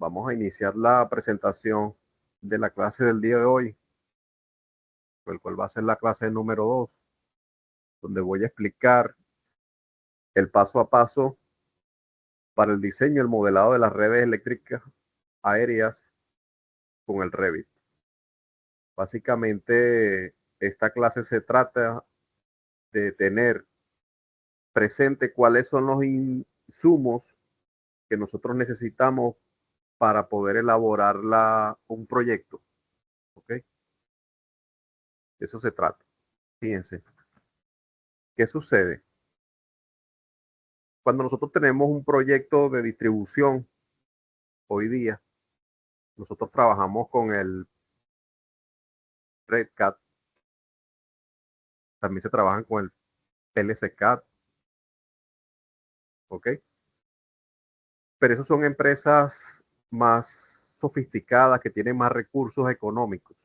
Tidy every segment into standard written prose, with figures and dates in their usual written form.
Vamos a iniciar la presentación de la clase del día de hoy, el cual va a ser la clase número 2, donde voy a explicar el paso a paso para el diseño y el modelado de las redes eléctricas aéreas con el Revit. Básicamente, esta clase se trata de tener presente cuáles son los insumos que nosotros necesitamos para poder elaborar un proyecto. ¿Ok? De eso se trata. Fíjense, ¿qué sucede? Cuando nosotros tenemos un proyecto de distribución hoy día, nosotros trabajamos con el RedCat, también se trabajan con el PLCCAD, ¿ok? Pero esas son empresas más sofisticadas que tienen más recursos económicos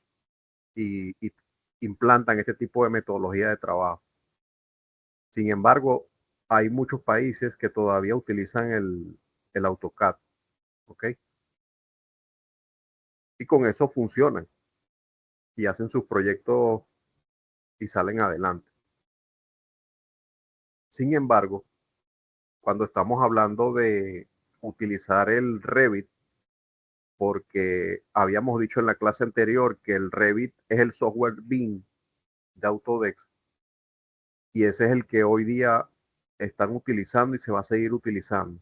y implantan este tipo de metodología de trabajo. Sin embargo, hay muchos países que todavía utilizan el AutoCAD, ¿ok? Y con eso funcionan y hacen sus proyectos y salen adelante. Sin embargo, cuando estamos hablando de utilizar el Revit, porque habíamos dicho en la clase anterior que el Revit es el software BIM de Autodesk y ese es el que hoy día están utilizando y se va a seguir utilizando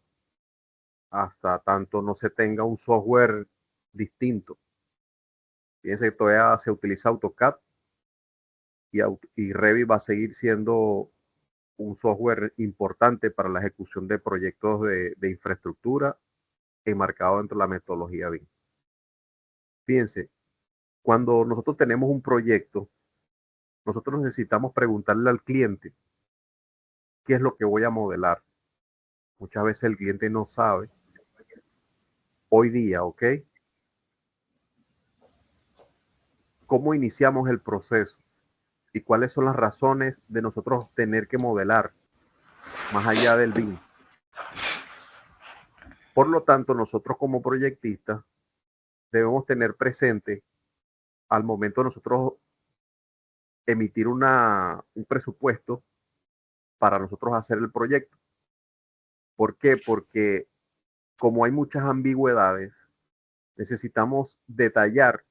hasta tanto no se tenga un software distinto. Fíjense que todavía se utiliza AutoCAD y Revit va a seguir siendo un software importante para la ejecución de proyectos de infraestructura enmarcado dentro de la metodología BIM. Fíjense, cuando nosotros tenemos un proyecto, nosotros necesitamos preguntarle al cliente qué es lo que voy a modelar. Muchas veces el cliente no sabe. Hoy día, ¿ok? ¿Cómo iniciamos el proceso? ¿Y cuáles son las razones de nosotros tener que modelar más allá del BIM? Por lo tanto, nosotros como proyectistas debemos tener presente al momento de nosotros emitir un presupuesto para nosotros hacer el proyecto. ¿Por qué? Porque como hay muchas ambigüedades, necesitamos detallar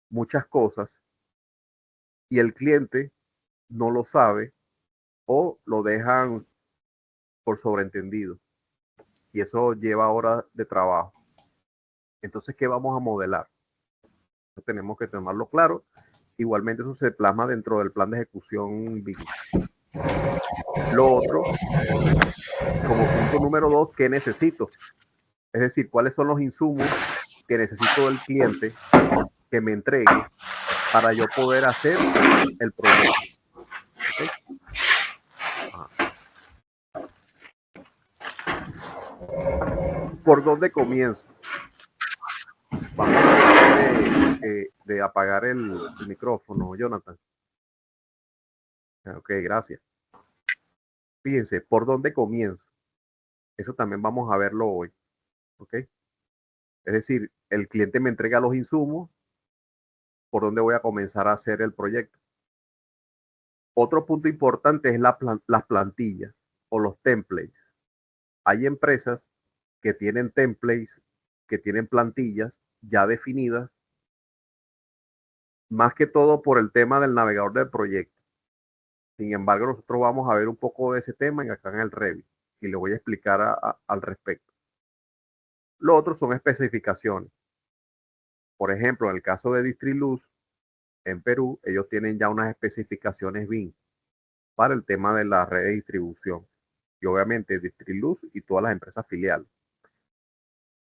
muchas cosas y el cliente no lo sabe o lo dejan por sobreentendido. Y eso lleva horas de trabajo. Entonces, ¿qué vamos a modelar? Tenemos que tomarlo claro. Igualmente eso se plasma dentro del plan de ejecución BIM. Lo otro, como punto número 2, ¿qué necesito? Es decir, ¿cuáles son los insumos que necesito del cliente que me entregue para yo poder hacer el proyecto? ¿Okay? ¿Por dónde comienzo? Vamos a tratar de apagar el micrófono, Jonathan. Ok, gracias. Fíjense, ¿por dónde comienzo? Eso también vamos a verlo hoy. ¿Ok? Es decir, el cliente me entrega los insumos, ¿por dónde voy a comenzar a hacer el proyecto? Otro punto importante es las plantillas o los templates. Hay empresas que tienen templates, que tienen plantillas ya definidas, más que todo por el tema del navegador del proyecto. Sin embargo, nosotros vamos a ver un poco de ese tema acá en el Revit y le voy a explicar al respecto. Lo otro son especificaciones. Por ejemplo, en el caso de Distriluz, en Perú, ellos tienen ya unas especificaciones BIM para el tema de la red de distribución. Y obviamente Distriluz y todas las empresas filiales.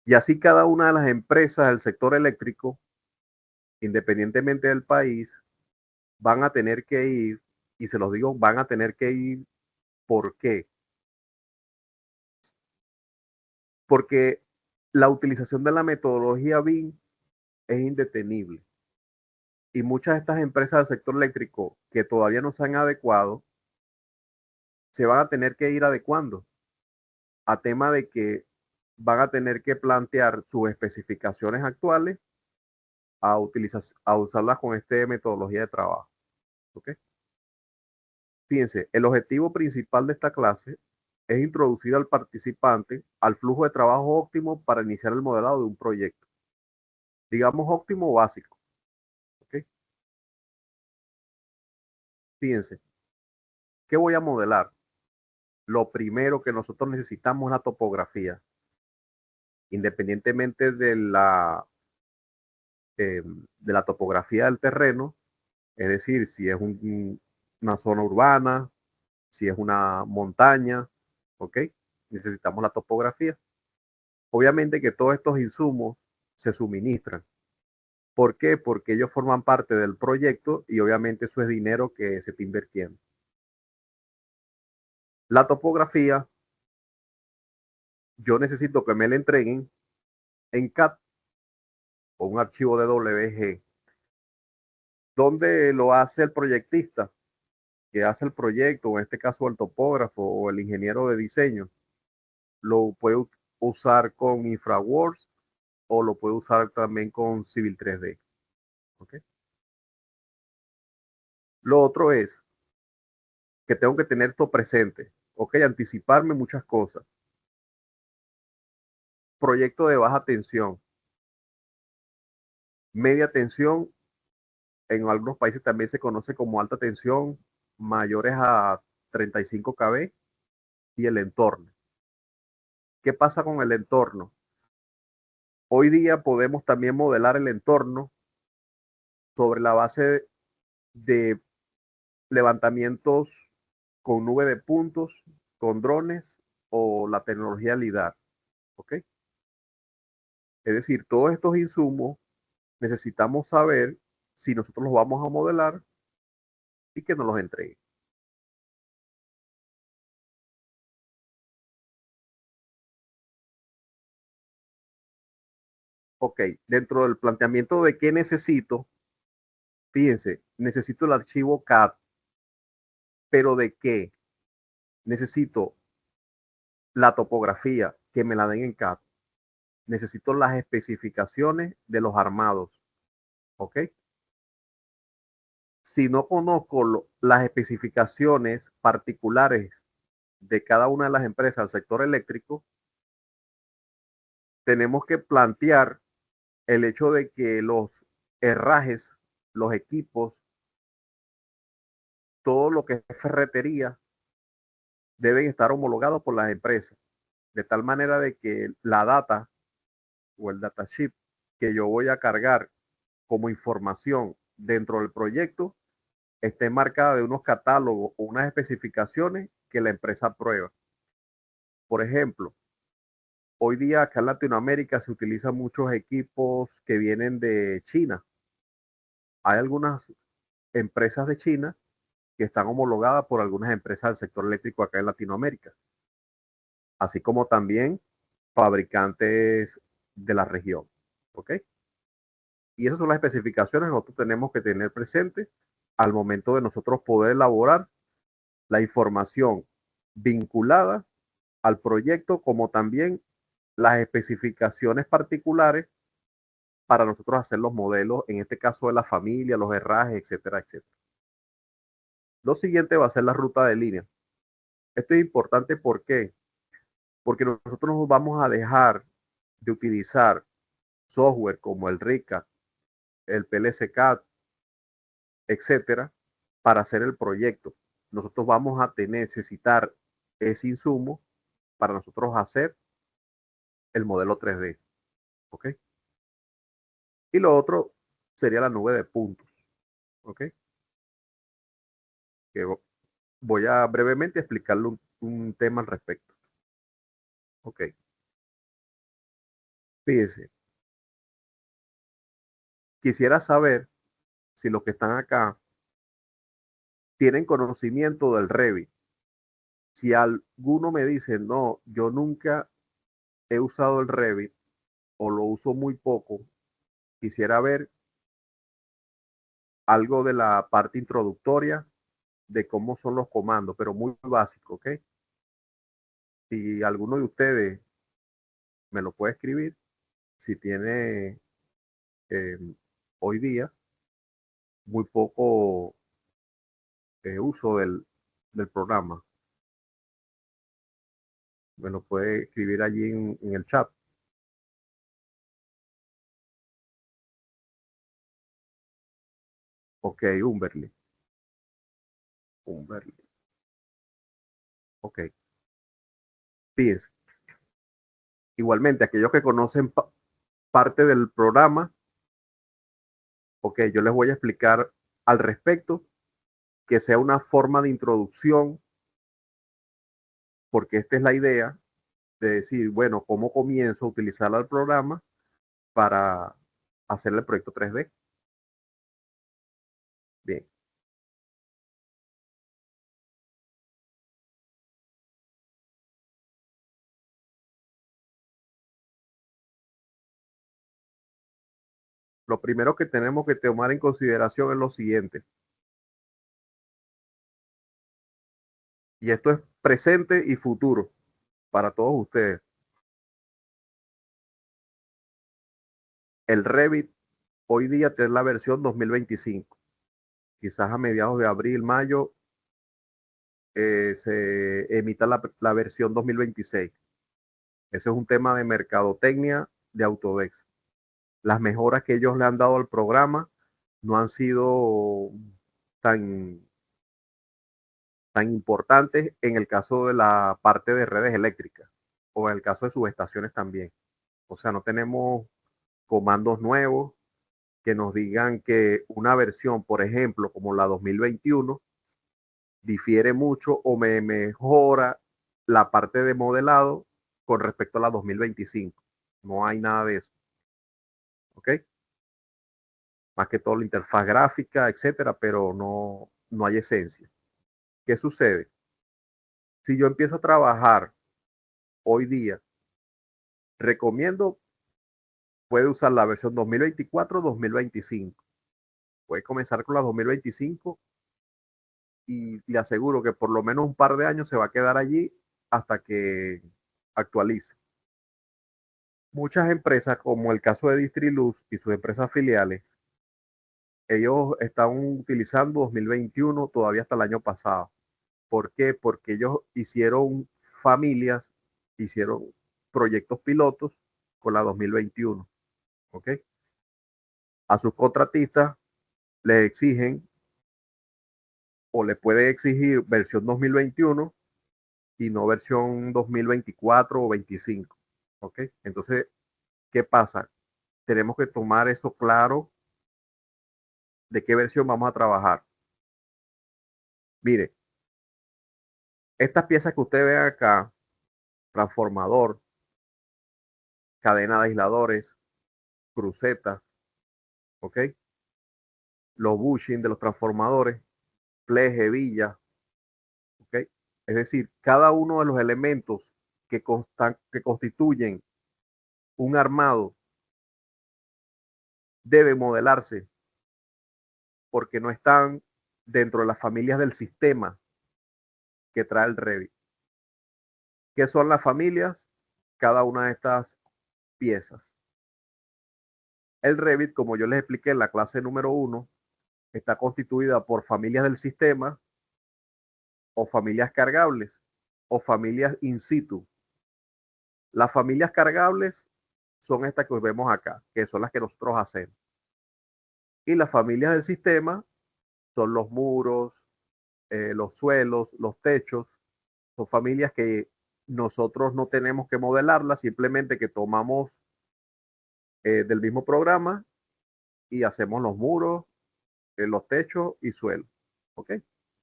Y así cada una de las empresas del sector eléctrico, independientemente del país, van a tener que ir, y se los digo, van a tener que ir. ¿Por qué? Porque la utilización de la metodología BIM es indetenible. Y muchas de estas empresas del sector eléctrico que todavía no se han adecuado, se van a tener que ir adecuando a tema de que van a tener que plantear sus especificaciones actuales a usarlas con esta metodología de trabajo. ¿Ok? Fíjense, el objetivo principal de esta clase es introducir al participante al flujo de trabajo óptimo para iniciar el modelado de un proyecto. Digamos óptimo o básico. ¿Ok? Fíjense, ¿qué voy a modelar? Lo primero que nosotros necesitamos es la topografía. Independientemente de la topografía del terreno, es decir, si es una zona urbana, si es una montaña, ¿ok? Necesitamos la topografía. Obviamente que todos estos insumos se suministran. ¿Por qué? Porque ellos forman parte del proyecto y obviamente eso es dinero que se está invirtiendo. La topografía, yo necesito que me la entreguen en CAD o un archivo de WG. ¿Dónde lo hace el proyectista? Que hace el proyecto, o en este caso el topógrafo o el ingeniero de diseño, lo puede usar con InfraWorks o lo puede usar también con Civil 3D. ¿Okay? Lo otro es que tengo que tener esto presente, ¿ok? Anticiparme muchas cosas. Proyecto de baja tensión, media tensión, en algunos países también se conoce como alta tensión, mayores a 35 kV y el entorno. ¿Qué pasa con el entorno? Hoy día podemos también modelar el entorno sobre la base de levantamientos con nube de puntos, con drones o la tecnología LIDAR. ¿Ok? Es decir, todos estos insumos necesitamos saber si nosotros los vamos a modelar y que nos los entreguen. Ok, dentro del planteamiento de qué necesito, fíjense, necesito el archivo CAD, pero ¿de qué? Necesito la topografía, que me la den en CAD. Necesito las especificaciones de los armados, ¿ok? Si no conozco las especificaciones particulares de cada una de las empresas del sector eléctrico, tenemos que plantear el hecho de que los herrajes, los equipos, todo lo que es ferretería, deben estar homologados por las empresas, de tal manera de que la data o el datasheet que yo voy a cargar como información dentro del proyecto esté marcada de unos catálogos o unas especificaciones que la empresa aprueba. Por ejemplo, hoy día acá en Latinoamérica se utilizan muchos equipos que vienen de China. Hay algunas empresas de China que están homologadas por algunas empresas del sector eléctrico acá en Latinoamérica, así como también fabricantes de la región. ¿Ok? Y esas son las especificaciones que nosotros tenemos que tener presentes al momento de nosotros poder elaborar la información vinculada al proyecto, como también las especificaciones particulares para nosotros hacer los modelos, en este caso de la familia, los herrajes, etcétera, etcétera. Lo siguiente va a ser la ruta de línea. Esto es importante, ¿por qué? Porque nosotros nos vamos a dejar de utilizar software como el RICA, el PLCCAD, etcétera, para hacer el proyecto. Nosotros vamos a necesitar ese insumo para nosotros hacer el modelo 3D. ¿Ok? Y lo otro sería la nube de puntos. ¿Ok? Que voy a brevemente explicarle un tema al respecto. ¿Ok? Fíjense, quisiera saber si los que están acá tienen conocimiento del Revit. Si alguno me dice, no, yo nunca he usado el Revit o lo uso muy poco, quisiera ver algo de la parte introductoria de cómo son los comandos, pero muy básico, ¿ok? Si alguno de ustedes me lo puede escribir si tiene eh, hoy día muy poco uso del programa. Me lo puede escribir allí en el chat. Ok, Umberly. Umberly. Ok. Fíjense. Igualmente, aquellos que conocen parte del programa, ok, yo les voy a explicar al respecto, que sea una forma de introducción, porque esta es la idea de decir, bueno, ¿cómo comienzo a utilizar el programa para hacer el proyecto 3D? Bien, lo primero que tenemos que tomar en consideración es lo siguiente, y esto es presente y futuro para todos ustedes. El Revit hoy día tiene la versión 2025. Quizás a mediados de abril, mayo, se emita la versión 2026. Eso es un tema de mercadotecnia de Autodesk. Las mejoras que ellos le han dado al programa no han sido tan, tan importantes en el caso de la parte de redes eléctricas o en el caso de subestaciones también. O sea, no tenemos comandos nuevos que nos digan que una versión, por ejemplo, como la 2021, difiere mucho o me mejora la parte de modelado con respecto a la 2025. No hay nada de eso. ¿Ok? Más que todo la interfaz gráfica, etcétera, pero no hay esencia. ¿Qué sucede? Si yo empiezo a trabajar hoy día, recomiendo, puede usar la versión 2024-2025. Puede comenzar con la 2025 y le aseguro que por lo menos un par de años se va a quedar allí hasta que actualice. Muchas empresas, como el caso de Distriluz y sus empresas filiales, ellos están utilizando 2021 todavía hasta el año pasado. ¿Por qué? Porque ellos hicieron familias, hicieron proyectos pilotos con la 2021. ¿Ok? A sus contratistas les exigen o le puede exigir versión 2021 y no versión 2024 o 25. ¿Ok? Entonces, ¿qué pasa? Tenemos que tomar eso claro de qué versión vamos a trabajar. Mire, estas piezas que usted ve acá, transformador, cadena de aisladores, crucetas, ¿ok? Los bushing de los transformadores, pleje, villa, ¿ok? Es decir, cada uno de los elementos que constituyen un armado debe modelarse porque no están dentro de las familias del sistema que trae el Revit. ¿Qué son las familias? Cada una de estas piezas. El Revit, como yo les expliqué en la clase número 1, está constituida por familias del sistema o familias cargables o familias in situ. Las familias cargables son estas que vemos acá, que son las que nosotros hacemos. Y las familias del sistema son los muros, los suelos, los techos. Son familias que nosotros no tenemos que modelarlas, simplemente que tomamos del mismo programa y hacemos los muros, los techos y suelos. ¿Ok?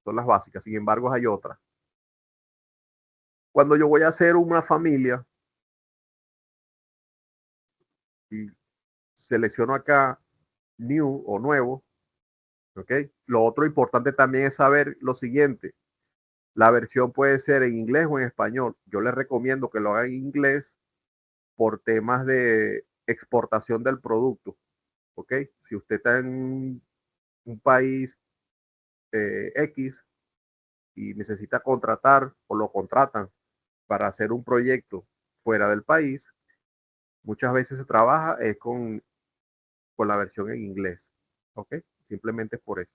Son las básicas. Sin embargo, hay otras. Cuando yo voy a hacer una familia y selecciono acá New o nuevo, ¿ok? Lo otro importante también es saber lo siguiente. La versión puede ser en inglés o en español. Yo les recomiendo que lo hagan en inglés por temas de exportación del producto, ¿ok? Si usted está en un país X y necesita contratar o lo contratan para hacer un proyecto fuera del país, muchas veces se trabaja con la versión en inglés. ¿Ok? Simplemente es por eso.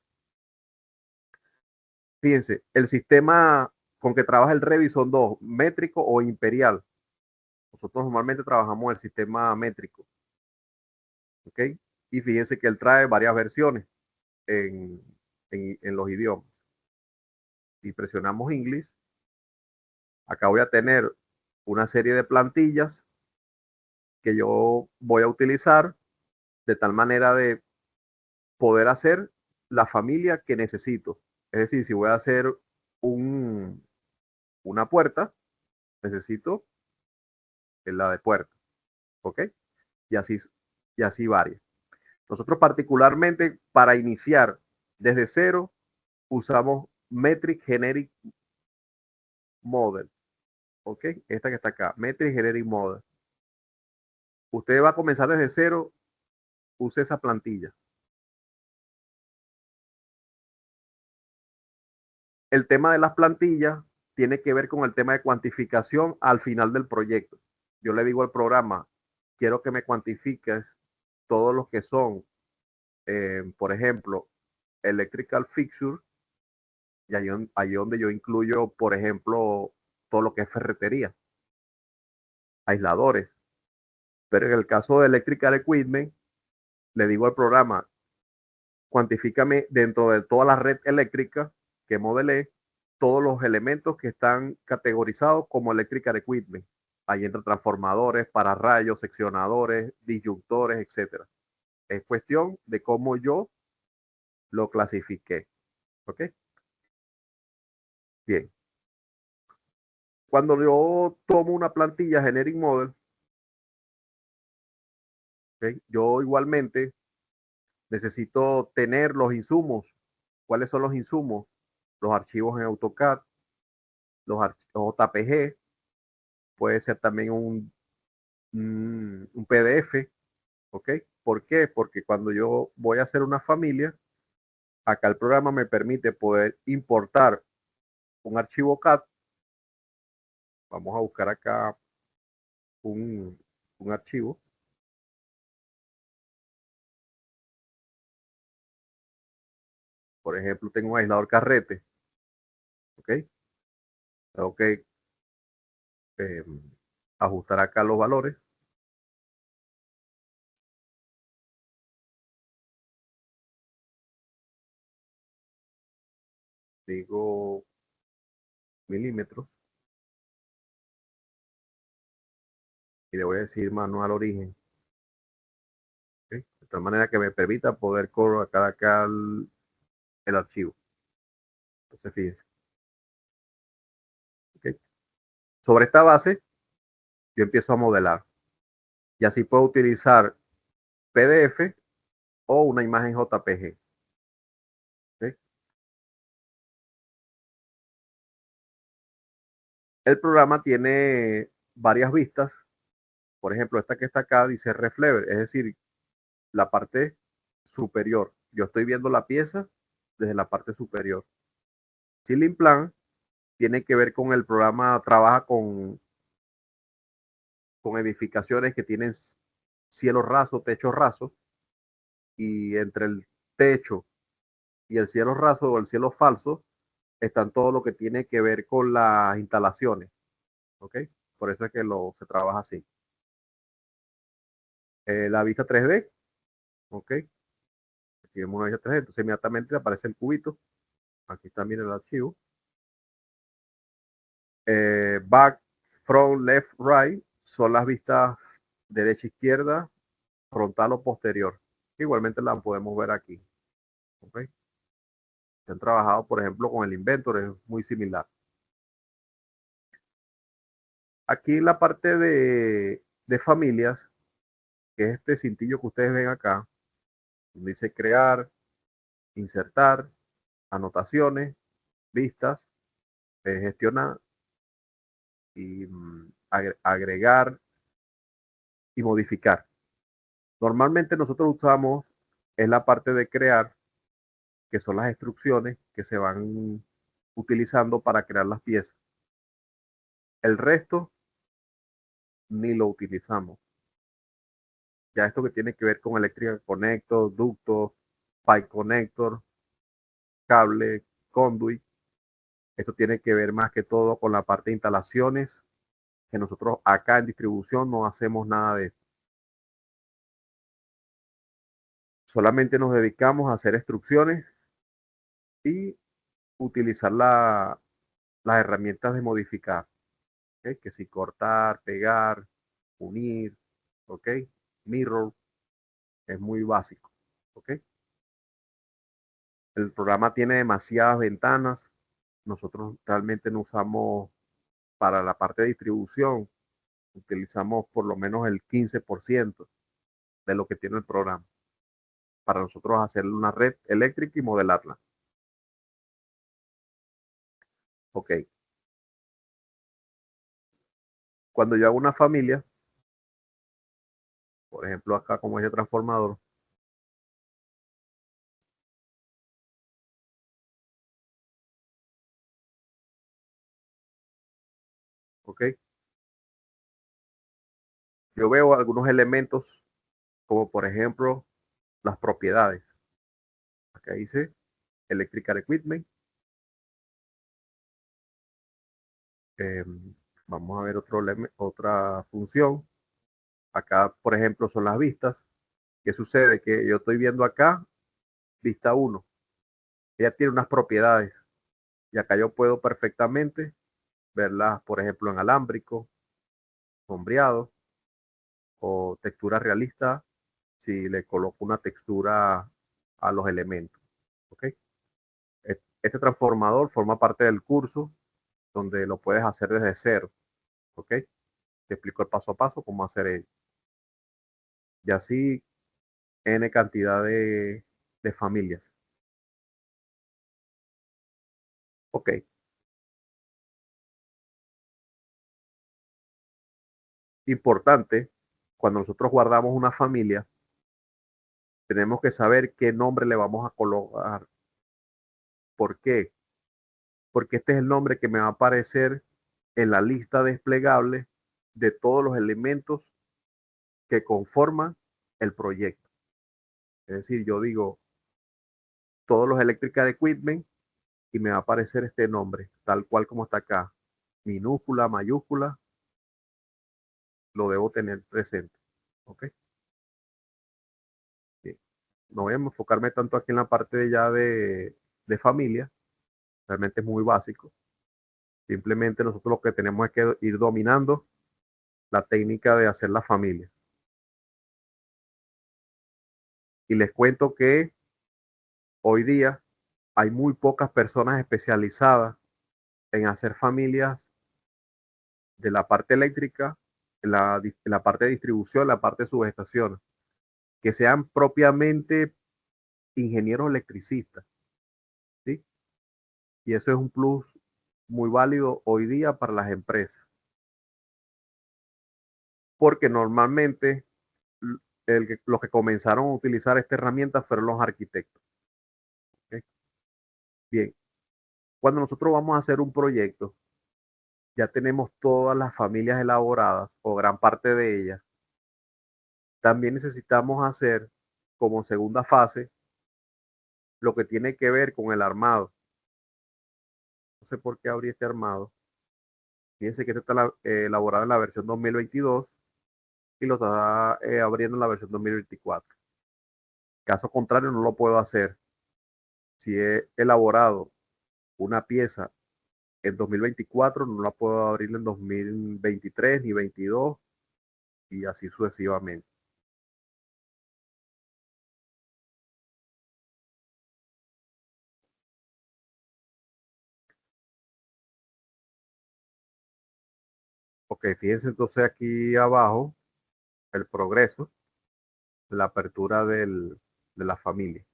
Fíjense, el sistema con que trabaja el Revit son dos, métrico o imperial. Nosotros normalmente trabajamos el sistema métrico. ¿Ok? Y fíjense que él trae varias versiones en, en los idiomas. Si presionamos English, acá voy a tener una serie de plantillas que yo voy a utilizar de tal manera de poder hacer la familia que necesito. Es decir, si voy a hacer una puerta, necesito la de puerta. ¿Ok? Y así, y así varias. Nosotros particularmente para iniciar desde cero usamos Metric Generic Model. ¿Ok? Esta que está acá, Metric Generic Model. Usted va a comenzar desde cero, use esa plantilla. El tema de las plantillas tiene que ver con el tema de cuantificación al final del proyecto. Yo le digo al programa, quiero que me cuantifiques todos los que son, por ejemplo, electrical fixture, y ahí donde yo incluyo, por ejemplo, todo lo que es ferretería, aisladores. Pero en el caso de electrical equipment, le digo al programa, cuantifícame dentro de toda la red eléctrica que modelé todos los elementos que están categorizados como electrical equipment. Ahí entran transformadores, pararrayos, seccionadores, disyuntores, etcétera. Es cuestión de cómo yo lo clasifiqué. ¿Ok? Bien. Cuando yo tomo una plantilla Generic Model, ¿ok? Yo igualmente necesito tener los insumos. ¿Cuáles son los insumos? Los archivos en AutoCAD, los archivos JPG, puede ser también un PDF, ¿ok? ¿Por qué? Porque cuando yo voy a hacer una familia, acá el programa me permite poder importar un archivo CAD. Vamos a buscar acá un, un archivo. Por ejemplo, tengo un aislador carrete, ¿ok? Tengo que eh, ajustar acá los valores. Digo milímetros y le voy a decir manual origen, ¿ok? De tal manera que me permita poder colocar acá el archivo. Entonces, fíjense, ¿ok? Sobre esta base, yo empiezo a modelar. Y así puedo utilizar PDF o una imagen JPG. ¿Sí? El programa tiene varias vistas. Por ejemplo, esta que está acá dice reflever, es decir, la parte superior. Yo estoy viendo la pieza desde la parte superior. Ceiling Plan tiene que ver con el programa, trabaja con edificaciones que tienen cielo raso, techo raso, y entre el techo y el cielo raso o el cielo falso están todo lo que tiene que ver con las instalaciones. ¿Ok? Por eso es que se trabaja así. La vista 3D, ¿ok? Aquí vemos una vista 3D, entonces inmediatamente aparece el cubito. Aquí está, miren el archivo. Back, front, left, right son las vistas derecha, izquierda, frontal o posterior. Igualmente la podemos ver aquí. ¿Ok? Se han trabajado, por ejemplo, con el Inventor, es muy similar. Aquí en la parte de familias, que es este cintillo que ustedes ven acá, dice crear, insertar, anotaciones, vistas, gestionar y agregar y modificar. Normalmente nosotros usamos en la parte de crear, que son las instrucciones que se van utilizando para crear las piezas. El resto ni lo utilizamos. Ya esto que tiene que ver con electrical connector, ducto, pipe connector, cable, conduit, esto tiene que ver más que todo con la parte de instalaciones, que nosotros acá en distribución no hacemos nada de esto. Solamente nos dedicamos a hacer instrucciones y utilizar las herramientas de modificar, ¿ok? Que si cortar, pegar, unir, ¿ok? Mirror, es muy básico, ¿ok? El programa tiene demasiadas ventanas. Nosotros realmente no usamos para la parte de distribución, utilizamos por lo menos el 15% de lo que tiene el programa para nosotros hacer una red eléctrica y modelarla. Ok, cuando yo hago una familia, por ejemplo acá como es el transformador, ok, yo veo algunos elementos como por ejemplo las propiedades. Acá dice Electrical Equipment. Eh, Vamos a ver otra función. Acá, por ejemplo, son las vistas. ¿Qué sucede? Que yo estoy viendo acá, vista uno. Ella tiene unas propiedades y acá yo puedo perfectamente verlas, por ejemplo, en alámbrico, sombreado o textura realista si le coloco una textura a los elementos. ¿Ok? Este transformador forma parte del curso donde lo puedes hacer desde cero. ¿Ok? Te explico el paso a paso cómo hacer ello. Y así N cantidad de familias. Ok, importante, cuando nosotros guardamos una familia, tenemos que saber qué nombre le vamos a colocar. ¿Por qué? Porque este es el nombre que me va a aparecer en la lista desplegable de todos los elementos que conforman el proyecto. Es decir, yo digo todos los electrical equipment y me va a aparecer este nombre, tal cual como está acá. Minúscula, mayúscula, lo debo tener presente. ¿Ok? Bien. No voy a enfocarme tanto aquí en la parte de familia, realmente es muy básico. Simplemente nosotros lo que tenemos es que ir dominando la técnica de hacer la familia. Y les cuento que hoy día hay muy pocas personas especializadas en hacer familias de la parte eléctrica, la parte de distribución, la parte de subestaciones, que sean propiamente ingenieros electricistas, ¿sí? Y eso es un plus muy válido hoy día para las empresas, porque normalmente los que comenzaron a utilizar esta herramienta fueron los arquitectos. ¿Ok? Bien, cuando nosotros vamos a hacer un proyecto, ya tenemos todas las familias elaboradas o gran parte de ellas. También necesitamos hacer como segunda fase lo que tiene que ver con el armado. No sé por qué abrí este armado. Fíjense que este está elaborado en la versión 2022 y lo está abriendo en la versión 2024. Caso contrario, no lo puedo hacer. Si he elaborado una pieza en 2024, no la puedo abrir en 2023 ni 22 y así sucesivamente. Ok, fíjense entonces aquí abajo el progreso, la apertura de la familia.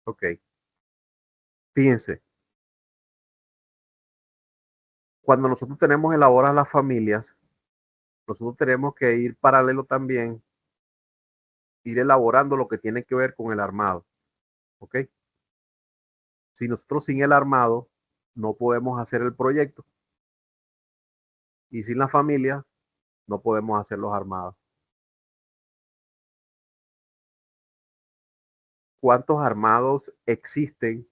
Ok, fíjense, cuando nosotros tenemos elaboradas las familias, nosotros tenemos que ir paralelo también ir elaborando lo que tiene que ver con el armado. ¿Ok? Si nosotros sin el armado no podemos hacer el proyecto y sin la familia no podemos hacer los armados. ¿Cuántos armados existen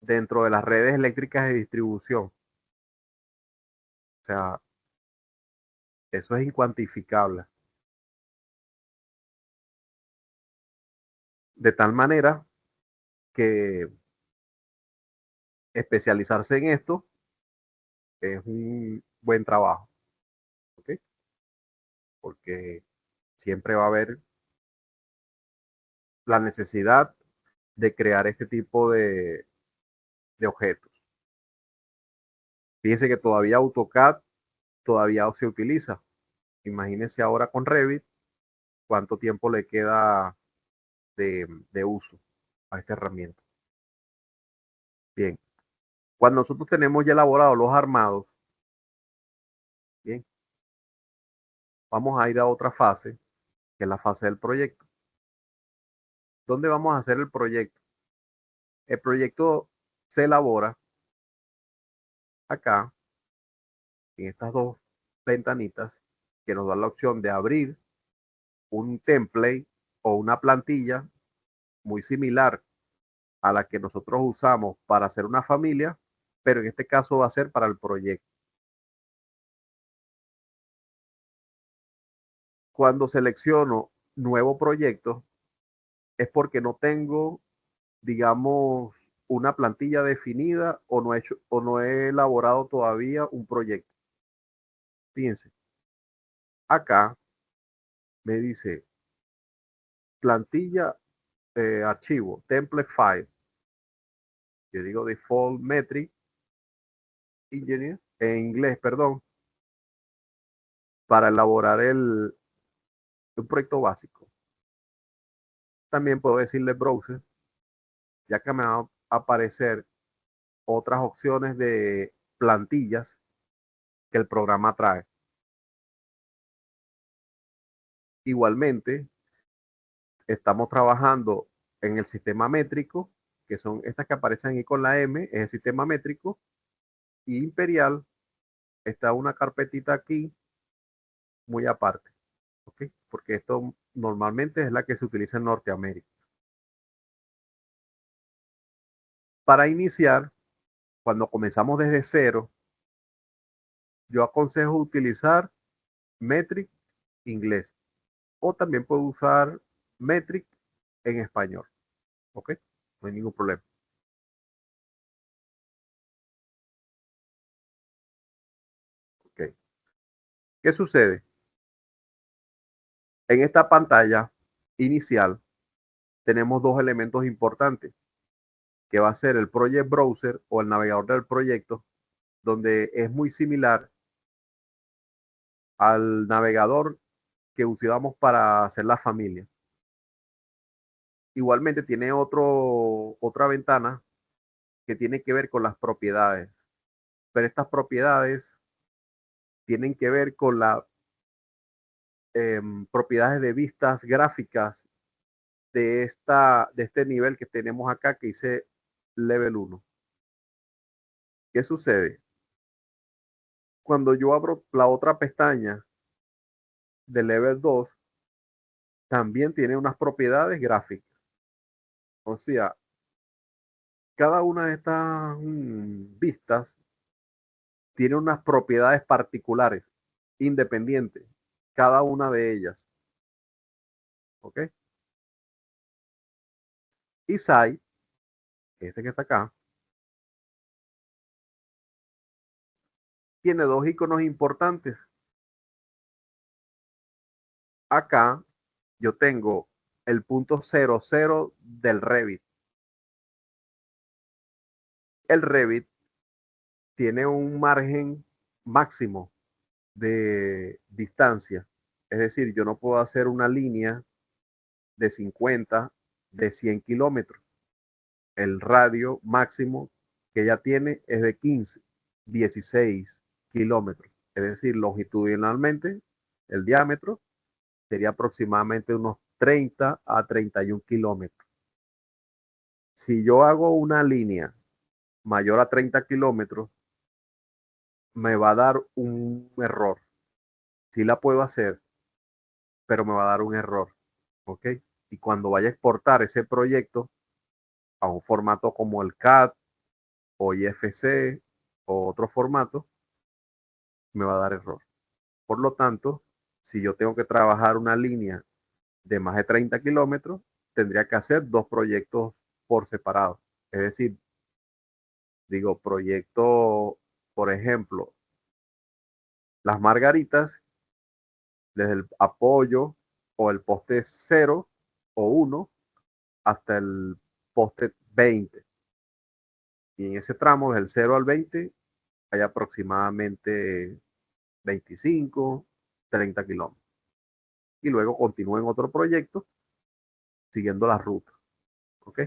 dentro de las redes eléctricas de distribución? O sea, eso es incuantificable. De tal manera que especializarse en esto es un buen trabajo, ¿ok? Porque siempre va a haber la necesidad de crear este tipo de objetos. Fíjense que todavía AutoCAD todavía se utiliza. Imagínense ahora con Revit cuánto tiempo le queda de uso a esta herramienta. Bien, cuando nosotros tenemos ya elaborados los armados, bien, vamos a ir a otra fase, que es la fase del proyecto. ¿Dónde vamos a hacer el proyecto? El proyecto se elabora acá, en estas dos ventanitas, que nos dan la opción de abrir un template o una plantilla muy similar a la que nosotros usamos para hacer una familia, pero en este caso va a ser para el proyecto. Cuando selecciono nuevo proyecto, es porque no tengo, digamos, una plantilla definida o no he hecho o no he elaborado todavía un proyecto. Fíjense, acá me dice plantilla, archivo, template file. Yo digo default metric engineer en inglés, perdón, para elaborar un proyecto básico. También puedo decirle browser, ya que me va a aparecer otras opciones de plantillas que el programa trae. Igualmente, estamos trabajando en el sistema métrico, que son estas que aparecen ahí con la M, es el sistema métrico, y Imperial está una carpetita aquí muy aparte, ¿ok? Porque esto normalmente es la que se utiliza en Norteamérica. Para iniciar, cuando comenzamos desde cero, yo aconsejo utilizar Metric inglés o también puedo usar Metric en español, ¿ok? No hay ningún problema. Ok. ¿Qué sucede? En esta pantalla inicial tenemos dos elementos importantes, que va a ser el Project Browser o el navegador del proyecto, donde es muy similar al navegador que usamos para hacer la familia. Igualmente tiene otra ventana que tiene que ver con las propiedades, pero estas propiedades tienen que ver con las propiedades de vistas gráficas de este nivel que tenemos acá que dice Level 1. ¿Qué sucede? Cuando yo abro la otra pestaña de Level 2, también tiene unas propiedades gráficas. O sea, cada una de estas vistas tiene unas propiedades particulares, independientes, cada una de ellas. ¿Ok? Y SAI, este que está acá, tiene dos iconos importantes. Acá yo tengo el punto 00 del Revit. El Revit tiene un margen máximo de distancia. Es decir, yo no puedo hacer una línea de 50, de 100 kilómetros. El radio máximo que ella tiene es de 15, 16 kilómetros. Es decir, longitudinalmente El diámetro sería aproximadamente unos 30 a 31 kilómetros. Si yo hago una línea mayor a 30 kilómetros, me va a dar un error. Sí la puedo hacer, pero me va a dar un error, ¿ok? Y cuando vaya a exportar ese proyecto a un formato como el CAD o IFC o otro formato, me va a dar error. Por lo tanto, si yo tengo que trabajar una línea de más de 30 kilómetros, tendría que hacer dos proyectos por separado. Es decir, digo, proyecto, por ejemplo, Las Margaritas, desde el apoyo o el poste 0 o 1 hasta el poste 20. Y en ese tramo, del 0 al 20, hay aproximadamente 25, 30 kilómetros. Y luego continúo en otro proyecto siguiendo la ruta. ¿Ok?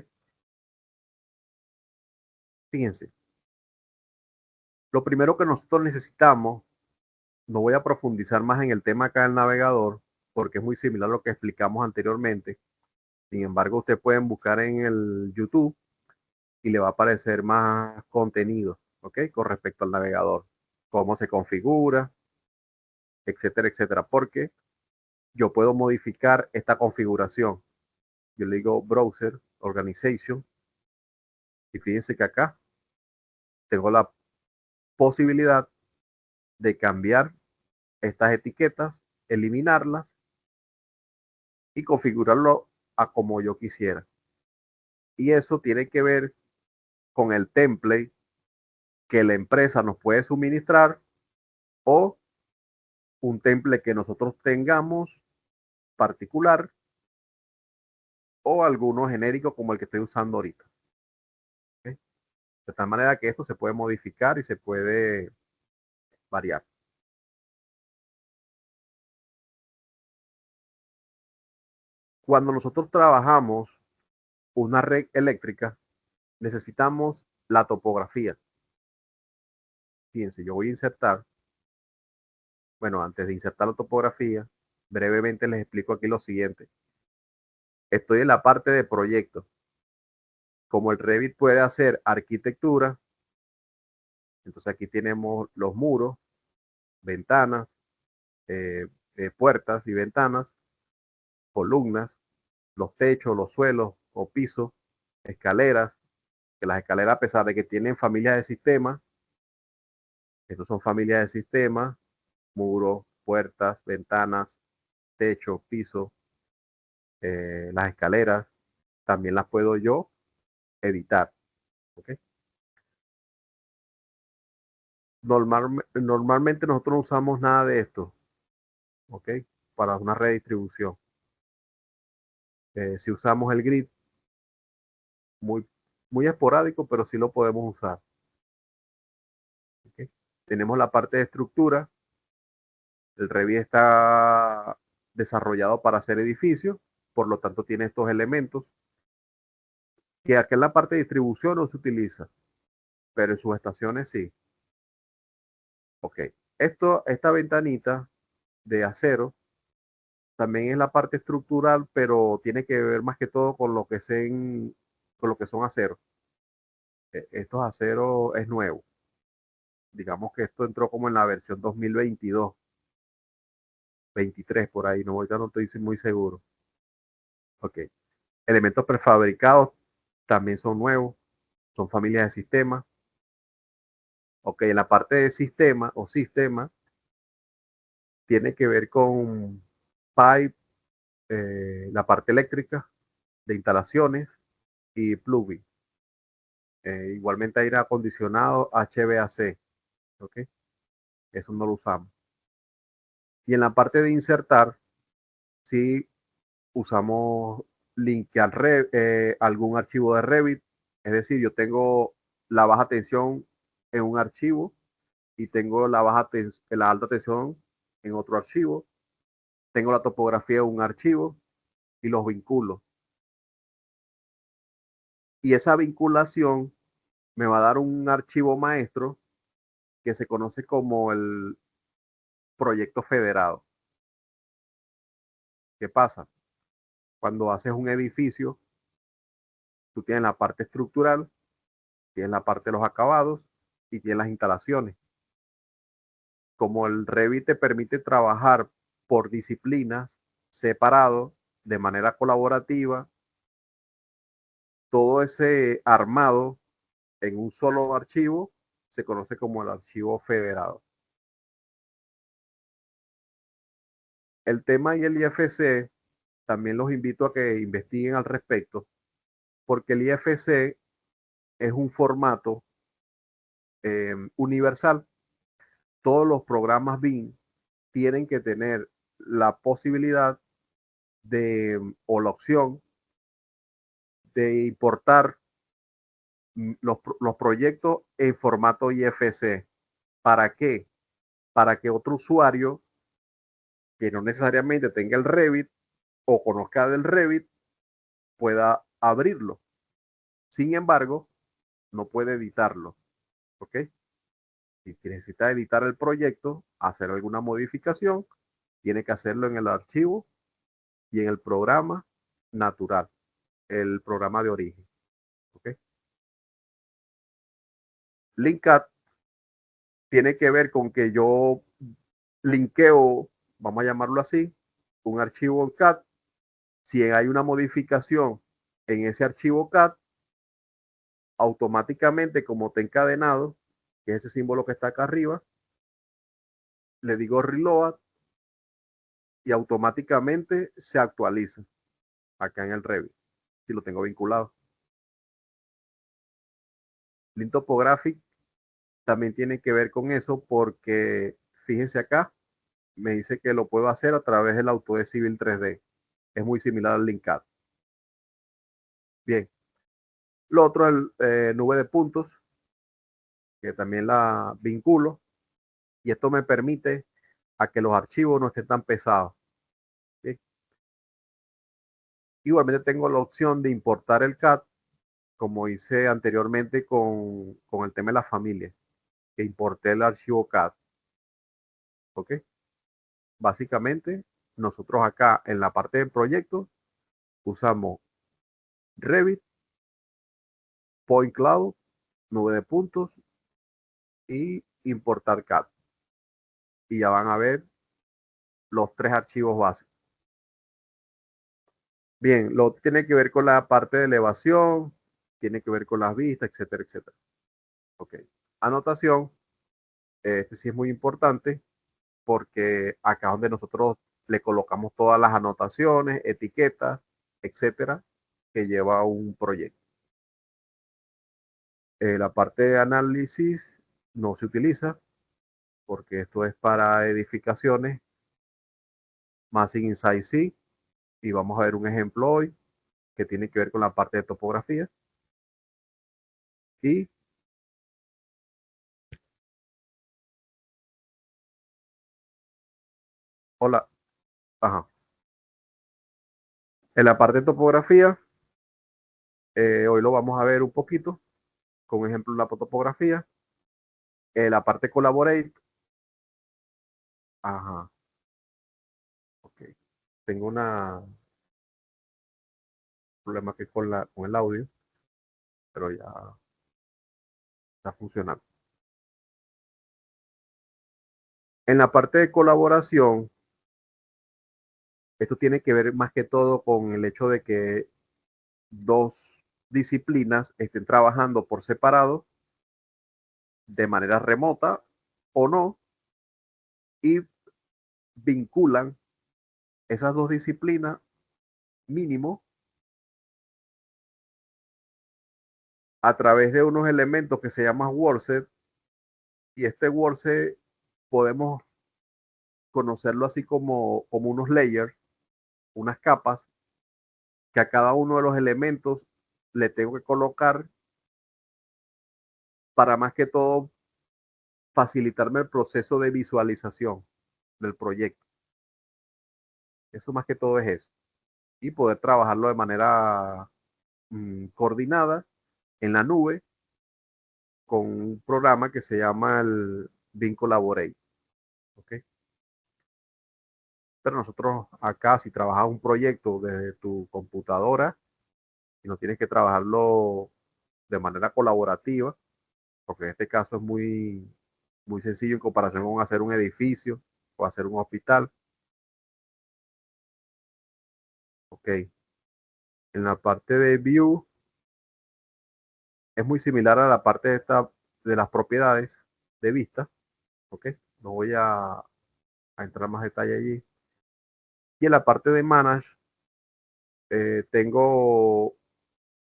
Fíjense, lo primero que nosotros necesitamos, no voy a profundizar más en el tema acá del navegador, porque es muy similar a lo que explicamos anteriormente. Sin embargo, ustedes pueden buscar en el YouTube y le va a aparecer más contenido, ¿ok? Con respecto al navegador, cómo se configura, etcétera, etcétera. Porque yo puedo modificar esta configuración. Yo le digo Browser, Organization, y fíjense que acá tengo la posibilidad de cambiar estas etiquetas, eliminarlas y configurarlo a como yo quisiera. Y eso tiene que ver con el template que la empresa nos puede suministrar o un template que nosotros tengamos particular o alguno genérico como el que estoy usando ahorita. ¿Okay? De tal manera que esto se puede modificar y se puede variar. Cuando nosotros trabajamos una red eléctrica, necesitamos la topografía. Fíjense, yo voy a insertar, bueno, antes de insertar la topografía, brevemente les explico aquí lo siguiente. Estoy en la parte de proyectos. Como el Revit puede hacer arquitectura, entonces aquí tenemos los muros, ventanas, eh, puertas y ventanas, columnas, los techos, los suelos o pisos, escaleras, que las escaleras, a pesar de que tienen familias de sistemas, estos son familias de sistemas, muros, puertas, ventanas, techo, piso, las escaleras, también las puedo yo editar. ¿Okay? Normalmente nosotros no usamos nada de esto, ¿ok? Para una redistribución. Si usamos el grid, muy, muy esporádico, pero sí lo podemos usar. ¿Okay? Tenemos la parte de estructura. El Revit está desarrollado para hacer edificios, por lo tanto tiene estos elementos que aquí en la parte de distribución no se utiliza, pero en sus estaciones sí. Ok, esta ventanita de acero también es la parte estructural, pero tiene que ver más que todo con lo que, con lo que son aceros. Estos aceros es nuevo. Digamos que esto entró como en la versión 2022, 23 por ahí, no, ahorita no estoy muy seguro. Ok, elementos prefabricados también son nuevos, son familias de sistemas. Ok, en la parte de sistema o sistema tiene que ver con pipe, la parte eléctrica de instalaciones y plugin. Igualmente aire acondicionado HVAC. Ok, eso no lo usamos. Y en la parte de insertar, sí usamos linkear algún archivo de Revit. Es decir, yo tengo la baja tensión en un archivo y tengo la alta tensión en otro archivo. Tengo la topografía en un archivo y los vinculo. Y esa vinculación me va a dar un archivo maestro que se conoce como el proyecto federado. ¿Qué pasa? Cuando haces un edificio, tú tienes la parte estructural, tienes la parte de los acabados y tienes las instalaciones. Como el Revit te permite trabajar por disciplinas separado, de manera colaborativa, todo ese armado en un solo archivo se conoce como el archivo federado. El tema y el IFC también los invito a que investiguen al respecto, porque el IFC es un formato universal. Todos los programas BIM tienen que tener la posibilidad de, o la opción de importar los proyectos en formato IFC. ¿Para qué? Para que otro usuario que no necesariamente tenga el Revit o conozca del Revit pueda abrirlo. Sin embargo, no puede editarlo. ¿Ok? Si necesita editar el proyecto, hacer alguna modificación, tiene que hacerlo en el archivo y en el programa natural, el programa de origen. ¿Ok? LinkCAD tiene que ver con que yo linkeo, vamos a llamarlo así, un archivo en CAD. Si hay una modificación en ese archivo CAD, automáticamente, como está encadenado, que es ese símbolo que está acá arriba, le digo reload y automáticamente se actualiza acá en el Revit, si lo tengo vinculado. Link Topographic también tiene que ver con eso porque fíjense acá, me dice que lo puedo hacer a través del Autodesk Civil 3D. Es muy similar al LinkCAD. Bien. Lo otro es nube de puntos, que también la vinculo. Y esto me permite a que los archivos no estén tan pesados. ¿Sí? Igualmente tengo la opción de importar el CAD, como hice anteriormente con el tema de la familia, que importé el archivo CAD. ¿Ok? Básicamente, nosotros acá en la parte del proyecto usamos Revit, Point Cloud, nube de puntos y importar CAD. Y ya van a ver los tres archivos básicos. Bien, lo tiene que ver con la parte de elevación, tiene que ver con las vistas, etcétera, etcétera. Ok. Anotación, este sí es muy importante porque acá es donde nosotros le colocamos todas las anotaciones, etiquetas, etcétera, que lleva un proyecto. La parte de análisis no se utiliza porque esto es para edificaciones, más sin Insight sí, y vamos a ver un ejemplo hoy que tiene que ver con la parte de topografía. Y hola, ajá. En la parte de topografía, hoy lo vamos a ver un poquito, con ejemplo la topografía. La parte collaborate, ajá, ok. Tengo un problema aquí con el audio, pero ya está funcionando. En la parte de colaboración, esto tiene que ver más que todo con el hecho de que dos disciplinas estén trabajando por separado, de manera remota o no, y vinculan esas dos disciplinas mínimo a través de unos elementos que se llaman WordSet, y este WordSet podemos conocerlo así como unos layers, unas capas, que a cada uno de los elementos le tengo que colocar para más que todo facilitarme el proceso de visualización del proyecto. Eso más que todo es eso. Y poder trabajarlo de manera coordinada en la nube con un programa que se llama el BIM Collaborate. ¿Ok? Pero nosotros acá, si trabajas un proyecto desde tu computadora y no tienes que trabajarlo de manera colaborativa, porque en este caso es muy sencillo en comparación con hacer un edificio o hacer un hospital. Ok, en la parte de View es muy similar a la parte de las propiedades de vista. Ok, no voy a entrar más detalle allí. Y en la parte de Manage tengo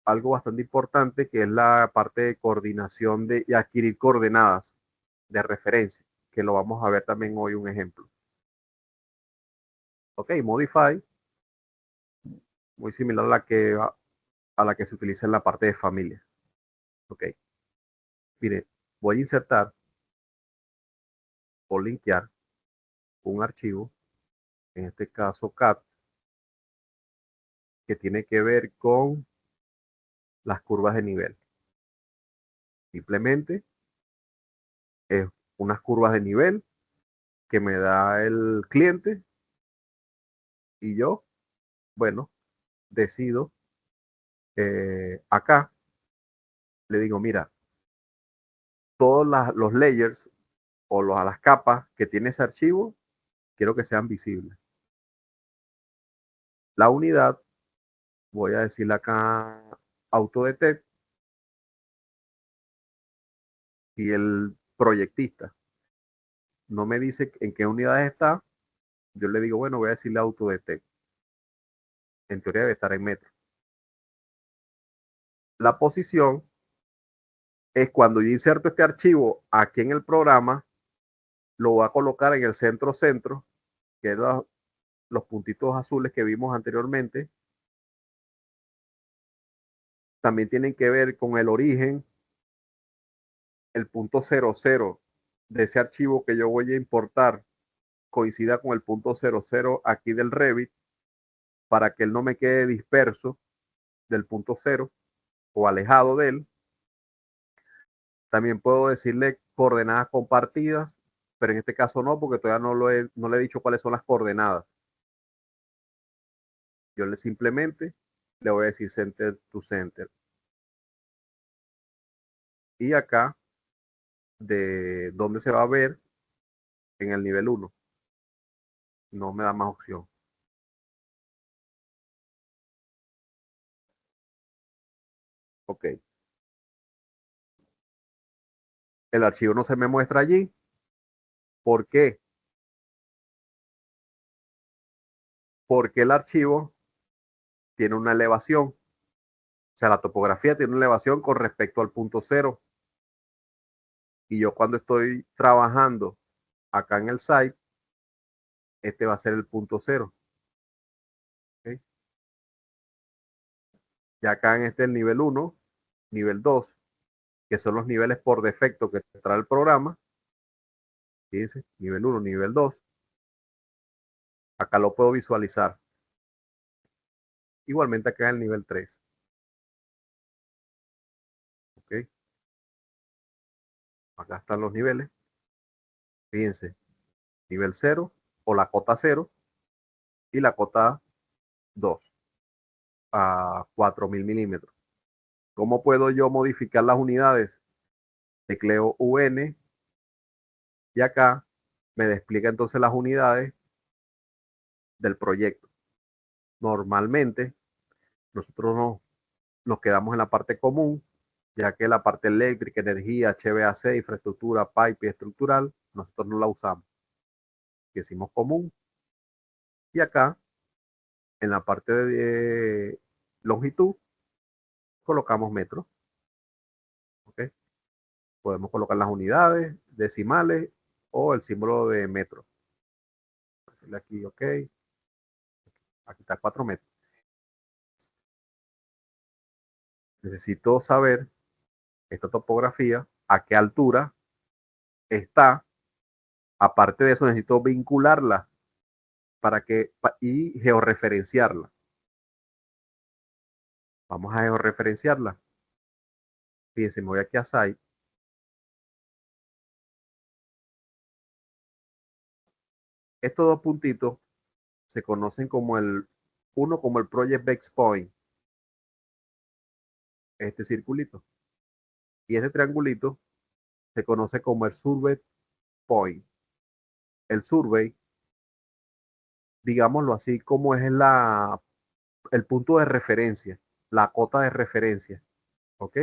algo bastante importante que es la parte de coordinación y adquirir coordenadas de referencia, que lo vamos a ver también hoy un ejemplo. Ok, Modify, muy similar a la que se utiliza en la parte de familia. Ok, mire, voy a insertar o linkear un archivo, en este caso CAD, que tiene que ver con las curvas de nivel. Simplemente es unas curvas de nivel que me da el cliente y yo, bueno, decido acá, le digo, mira, todos los layers o las capas que tiene ese archivo, quiero que sean visibles. La unidad, voy a decirle acá autodetect y el proyectista no me dice en qué unidades está, yo le digo, bueno, voy a decirle autodetect. En teoría debe estar en metro. La posición es cuando yo inserto este archivo aquí en el programa, lo voy a colocar en el centro, que es los puntitos azules que vimos anteriormente. También tienen que ver con el origen, el punto 00 de ese archivo que yo voy a importar coincida con el punto 00 aquí del Revit para que él no me quede disperso del punto 0 o alejado de él. También puedo decirle coordenadas compartidas, pero en este caso no, porque todavía no le he dicho cuáles son las coordenadas. Yo simplemente le voy a decir center to center. Y acá, de dónde se va a ver en el nivel 1. No me da más opción. Ok. El archivo no se me muestra allí. ¿Por qué? Porque el archivo tiene una elevación. O sea, la topografía tiene una elevación con respecto al punto 0. Y yo cuando estoy trabajando acá en el site, este va a ser el punto 0. ¿Okay? Ya acá en este el nivel 1, nivel 2, que son los niveles por defecto que trae el programa. Fíjense, nivel 1, nivel 2. Acá lo puedo visualizar. Igualmente acá en el nivel 3. ¿Okay? Acá están los niveles. Fíjense, nivel 0 o la cota 0 y la cota 2 a 4000 milímetros. ¿Cómo puedo yo modificar las unidades? Tecleo UN y acá me despliega entonces las unidades del proyecto. Normalmente nosotros nos quedamos en la parte común, ya que la parte eléctrica, energía, HVAC, infraestructura, pipe y estructural, nosotros no la usamos. Decimos común y acá en la parte de longitud colocamos metros. ¿Okay? Podemos colocar las unidades, decimales o el símbolo de metro. Aquí, ok. Aquí está 4 metros. Necesito saber esta topografía, a qué altura está. Aparte de eso, necesito vincularla y georreferenciarla. Vamos a georreferenciarla. Fíjense, me voy aquí a Site. Estos dos puntitos se conocen como uno como el Project Base Point, este circulito. Y este triangulito se conoce como el Survey Point. El survey, digámoslo así, como es el punto de referencia, la cota de referencia. ¿Ok?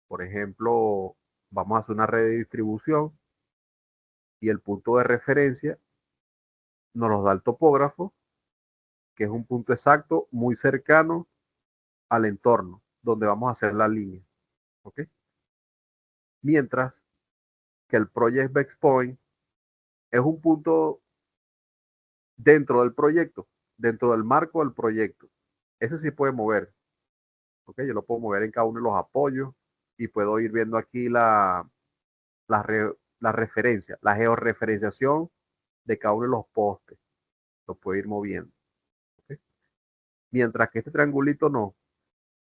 Por ejemplo, vamos a hacer una red de distribución y el punto de referencia nos lo da el topógrafo, que es un punto exacto muy cercano al entorno donde vamos a hacer la línea. ¿Ok? Mientras que el Project Base Point es un punto dentro del proyecto, dentro del marco del proyecto. Ese sí puede mover. ¿Ok? Yo lo puedo mover en cada uno de los apoyos y puedo ir viendo aquí la referencia, la georreferenciación de cada uno de los postes. Lo puedo ir moviendo. ¿Ok? Mientras que este triangulito no.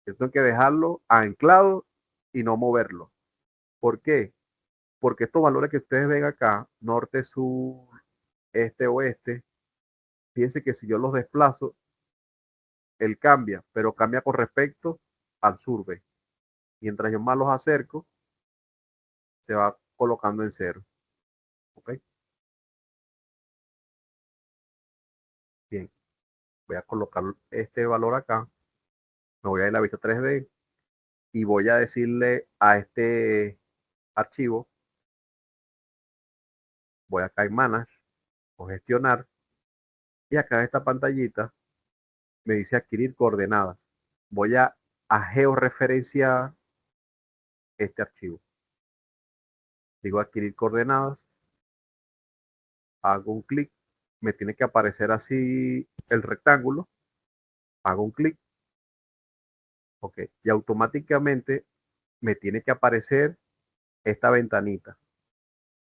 Yo tengo que dejarlo anclado y no moverlo. ¿Por qué? Porque estos valores que ustedes ven acá, norte, sur, este, oeste, fíjense que si yo los desplazo, él cambia, pero cambia con respecto al survey. Mientras yo más los acerco, se va colocando en cero. ¿Ok? Bien, voy a colocar este valor acá. Me voy a ir a la vista 3D y voy a decirle a este archivo, voy acá en Manage o Gestionar, y acá en esta pantallita me dice adquirir coordenadas. Voy a georreferenciar este archivo. Digo adquirir coordenadas, hago un clic, me tiene que aparecer así el rectángulo, hago un clic, ok, y automáticamente me tiene que aparecer esta ventanita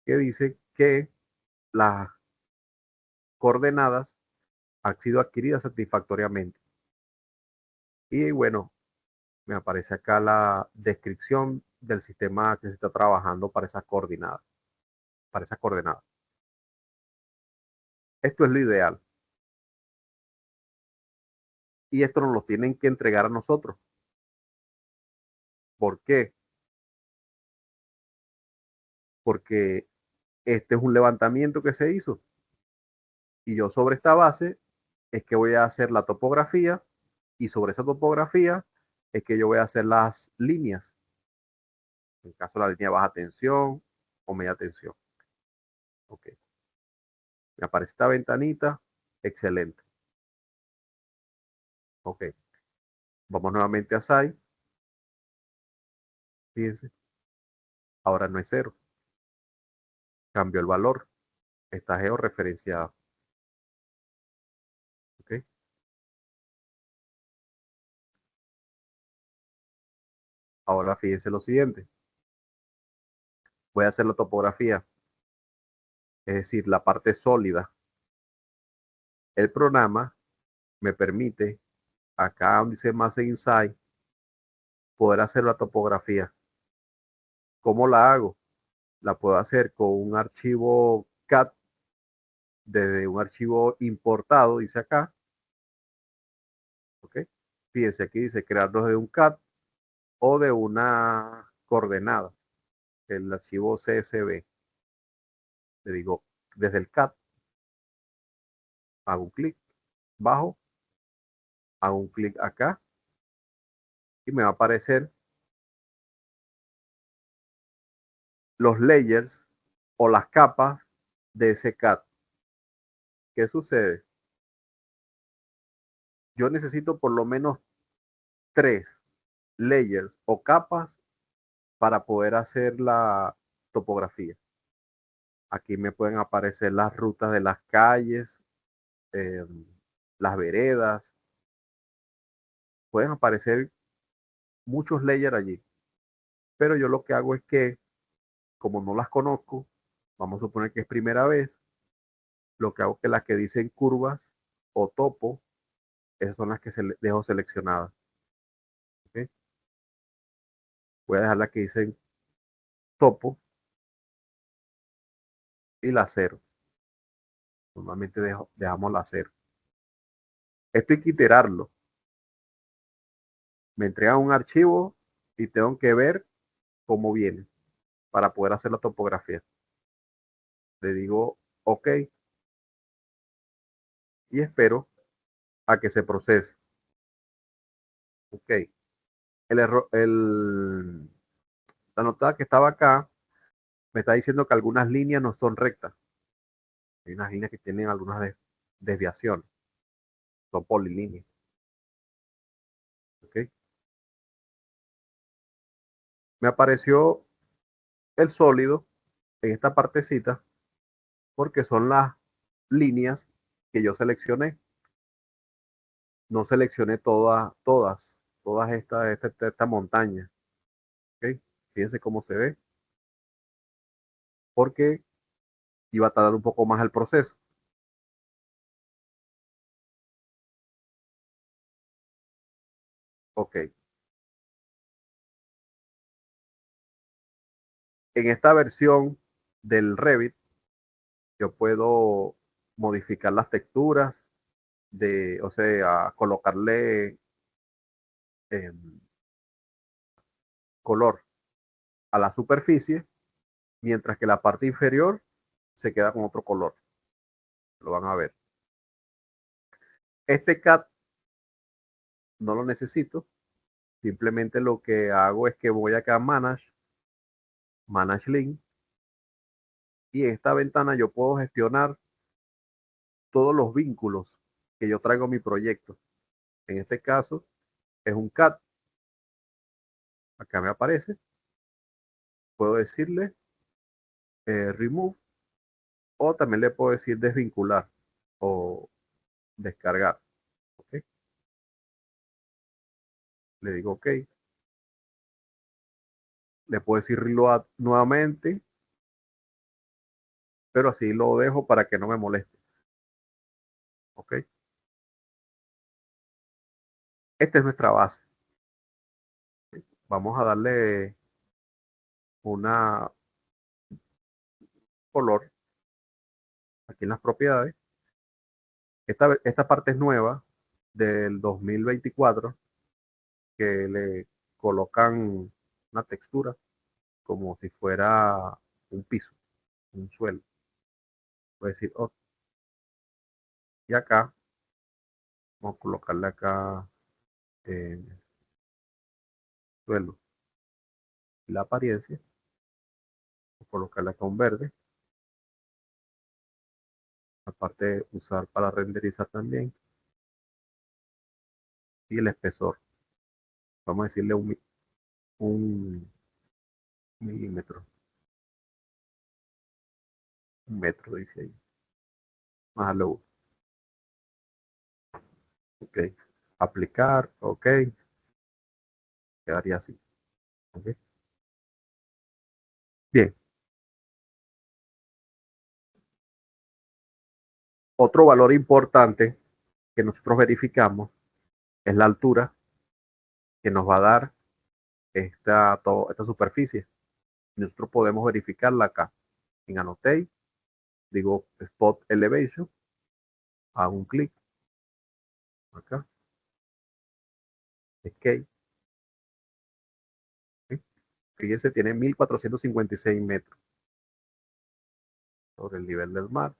que dice que las coordenadas han sido adquiridas satisfactoriamente. Y bueno, me aparece acá la descripción del sistema que se está trabajando para esas coordenadas, para esas coordenadas. Esto es lo ideal. Y esto nos lo tienen que entregar a nosotros. ¿Por qué? Porque este es un levantamiento que se hizo. Y yo sobre esta base es que voy a hacer la topografía y sobre esa topografía es que yo voy a hacer las líneas. En el caso de la línea baja tensión o media tensión. Ok. Me aparece esta ventanita. Excelente. Ok. Vamos nuevamente a SAI. Fíjense. Ahora no es cero. Cambió el valor. Está georreferenciado. Ok. Ahora fíjense lo siguiente. Voy a hacer la topografía. Es decir, la parte sólida. El programa me permite, acá donde dice Mass Insight, poder hacer la topografía. ¿Cómo la hago? La puedo hacer con un archivo CAD, desde un archivo importado, dice acá. ¿Ok? Fíjense, aquí dice crearlos de un CAD o de una coordenada, el archivo CSV. Le digo, desde el CAD, hago un clic, bajo, hago un clic acá y me va a aparecer los layers o las capas de ese CAD. ¿Qué sucede? Yo necesito por lo menos 3 layers o capas para poder hacer la topografía. Aquí me pueden aparecer las rutas de las calles, eh, las veredas, pueden aparecer muchos layers allí. Pero yo lo que hago es que, como no las conozco, vamos a suponer que es primera vez, lo que hago es que las que dicen curvas o topo, esas son las que dejo seleccionadas. ¿Ok? Voy a dejar las que dicen topo y la cero. Normalmente dejamos la 0. Esto hay que iterarlo. Me entregan un archivo y tengo que ver cómo viene para poder hacer la topografía. Le digo OK y espero a que se procese. OK. El error, la nota que estaba acá me está diciendo que algunas líneas no son rectas. Hay unas líneas que tienen algunas desviaciones. Son polilíneas. ¿Ok? Me apareció el sólido en esta partecita porque son las líneas que yo seleccioné. No seleccioné todas esta montaña. ¿Ok? Fíjense cómo se ve, porque iba a tardar un poco más el proceso. OK. En esta versión del Revit, yo puedo modificar las texturas, o sea, colocarle eh, color a la superficie, mientras que la parte inferior se queda con otro color. Lo van a ver. Este CAD no lo necesito. Simplemente lo que hago es que voy acá a Manage Link, y en esta ventana yo puedo gestionar todos los vínculos que yo traigo a mi proyecto. En este caso es un CAD. Acá me aparece. Puedo decirle remove, o también le puedo decir desvincular o descargar. ¿Ok? Le digo OK. Le puedo decir reload nuevamente, pero así lo dejo para que no me moleste. ¿Ok? Esta es nuestra base. Vamos a darle una color aquí en las propiedades. Esta parte es nueva del 2024, que le colocan una textura como si fuera un piso, un suelo. Voy a decir OK. Y acá vamos a colocarle acá eh, suelo y la apariencia. Voy a colocarle acá un verde. Aparte usar para renderizar también. Y el espesor. Vamos a decirle un milímetro. Un metro, dice ahí. Más luego. OK. Aplicar. OK. Quedaría así. ¿Ok? Bien. Otro valor importante que nosotros verificamos es la altura que nos va a dar esta superficie. Nosotros podemos verificarla acá en Annotate. Digo Spot Elevation. Hago un clic acá. Escape. ¿Sí? Fíjense, tiene 1456 metros sobre el nivel del mar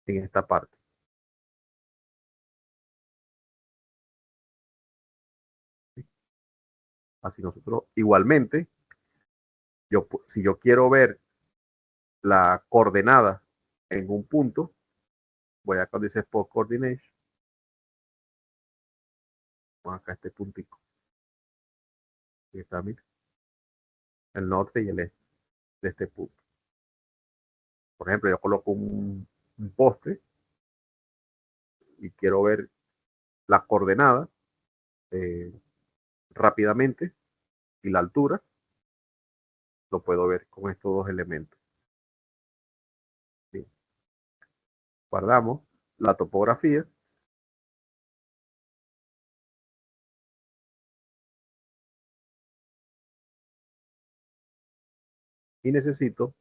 en esta parte. ¿Sí? Así nosotros igualmente, si yo quiero ver la coordenada en un punto, voy acá donde dice Spot Coordination. Acá este puntico. Y está, mira, el norte y el este de este punto. Por ejemplo, yo coloco un poste y quiero ver la coordenada eh, rápidamente, y la altura, lo puedo ver con estos dos elementos. Bien. Guardamos la topografía y necesito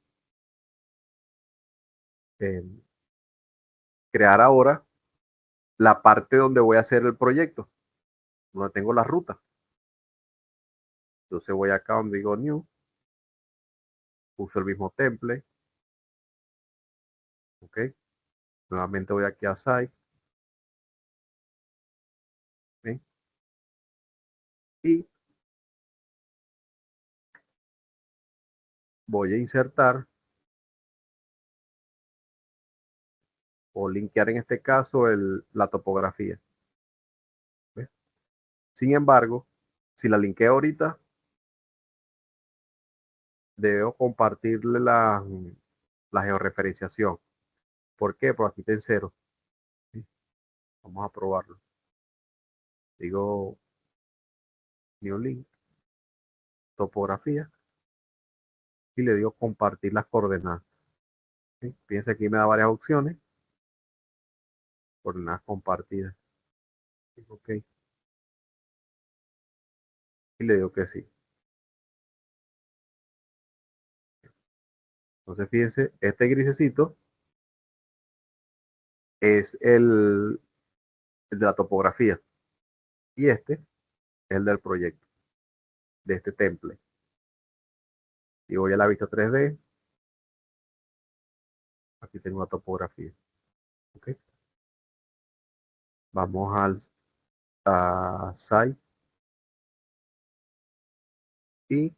crear ahora la parte donde voy a hacer el proyecto, donde tengo la ruta. Entonces voy acá donde digo New, uso el mismo template, ok. Nuevamente voy aquí a Site, ¿sí? Y voy a insertar o linkear en este caso la topografía. ¿Ves? Sin embargo, si la linkeo ahorita, debo compartirle la georreferenciación. ¿Por qué? Porque aquí está en cero. ¿Sí? Vamos a probarlo. Digo New Link, topografía, y le digo compartir las coordenadas. ¿Sí? Fíjense, aquí me da varias opciones. Coordenadas compartidas. Digo OK. Y le digo que sí. Entonces, fíjense, este grisecito es el de la topografía. Y este es el del proyecto, de este template. Y voy a la vista 3D. Aquí tengo la topografía. ¿Ok? Vamos a Site. Y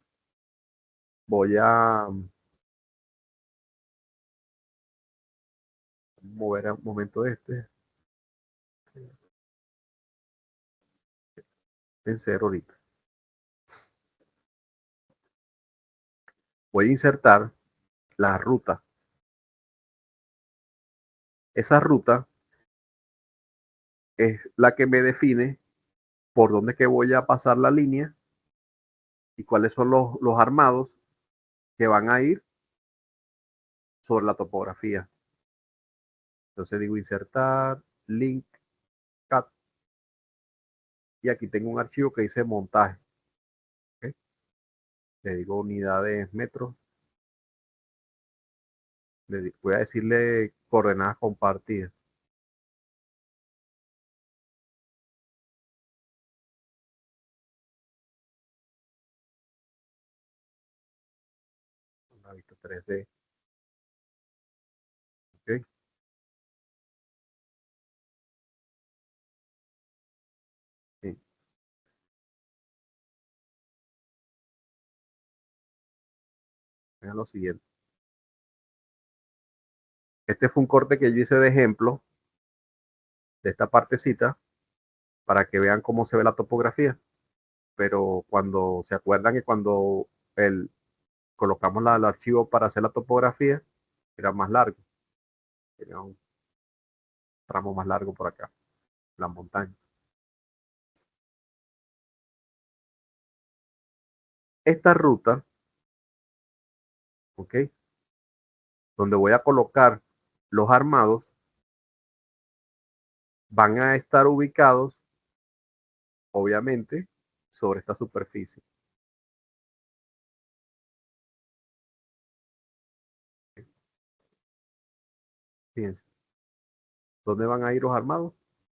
voy a mover un momento este en cero ahorita. Voy a insertar la ruta. Esa ruta es la que me define por dónde que voy a pasar la línea y cuáles son los armados que van a ir sobre la topografía. Entonces digo insertar, link, cat, y aquí tengo un archivo que dice montaje. ¿Ok? Le digo unidades metros. Voy a decirle coordenadas compartidas. Una vista 3D. ¿Ok? Sí. Vean lo siguiente. Este fue un corte que yo hice de ejemplo de esta partecita para que vean cómo se ve la topografía. Pero cuando se acuerdan que cuando colocamos el archivo para hacer la topografía, era más largo. Tenía un tramo más largo por acá, la montaña. Esta ruta, ¿ok? Donde voy a colocar los armados, van a estar ubicados, obviamente, sobre esta superficie. Fíjense, ¿dónde van a ir los armados?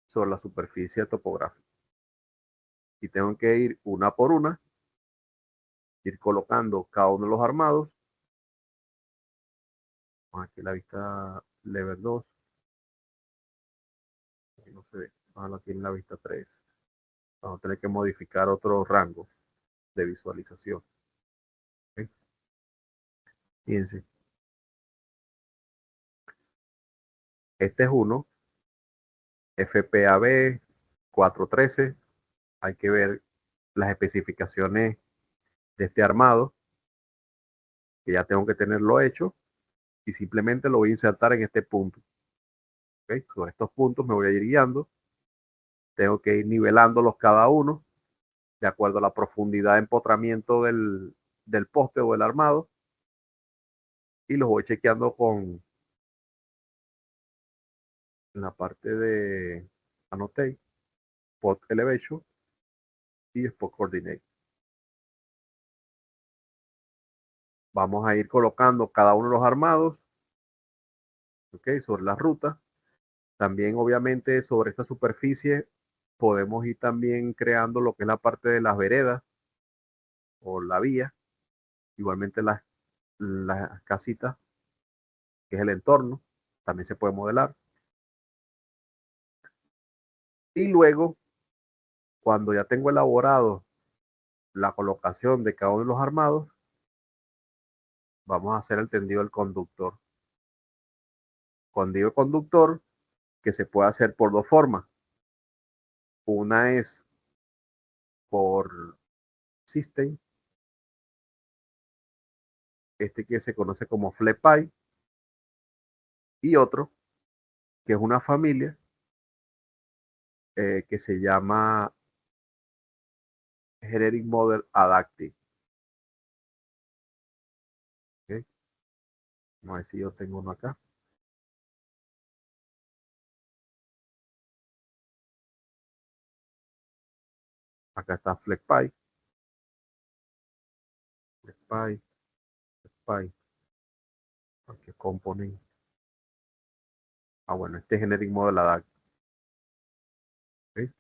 Sobre la superficie topográfica. Y tengo que ir una por una, ir colocando cada uno de los armados. Aquí la vista level 2. Aquí no se ve. Aquí en la vista 3. Vamos a tener que modificar otro rango de visualización. ¿Ok? Fíjense. Este es uno, FPAB 413. Hay que ver las especificaciones de este armado, que ya tengo que tenerlo hecho, y simplemente lo voy a insertar en este punto. ¿Okay? Sobre estos puntos me voy a ir guiando. Tengo que ir nivelándolos cada uno de acuerdo a la profundidad de empotramiento del poste o del armado, y los voy chequeando con la parte de Annotate, Spot Elevation y Spot Coordinate. Vamos a ir colocando cada uno de los armados, ¿okay? Sobre la ruta. También, obviamente, sobre esta superficie podemos ir también creando lo que es la parte de las veredas o la vía, igualmente las casitas, que es el entorno, también se puede modelar. Y luego, cuando ya tengo elaborado la colocación de cada uno de los armados, vamos a hacer el tendido del conductor. Tendido conductor que se puede hacer por dos formas. Una es por system, que se conoce como flat pie, y otro que es una familia que se llama Generic Model Adaptive. ¿Okay? Vamos a ver si yo tengo uno acá. Acá está FlexPy, FlexPy, FlexPy. Aquí component. Bueno, este es Generic Model Adaptive. ¿Okay?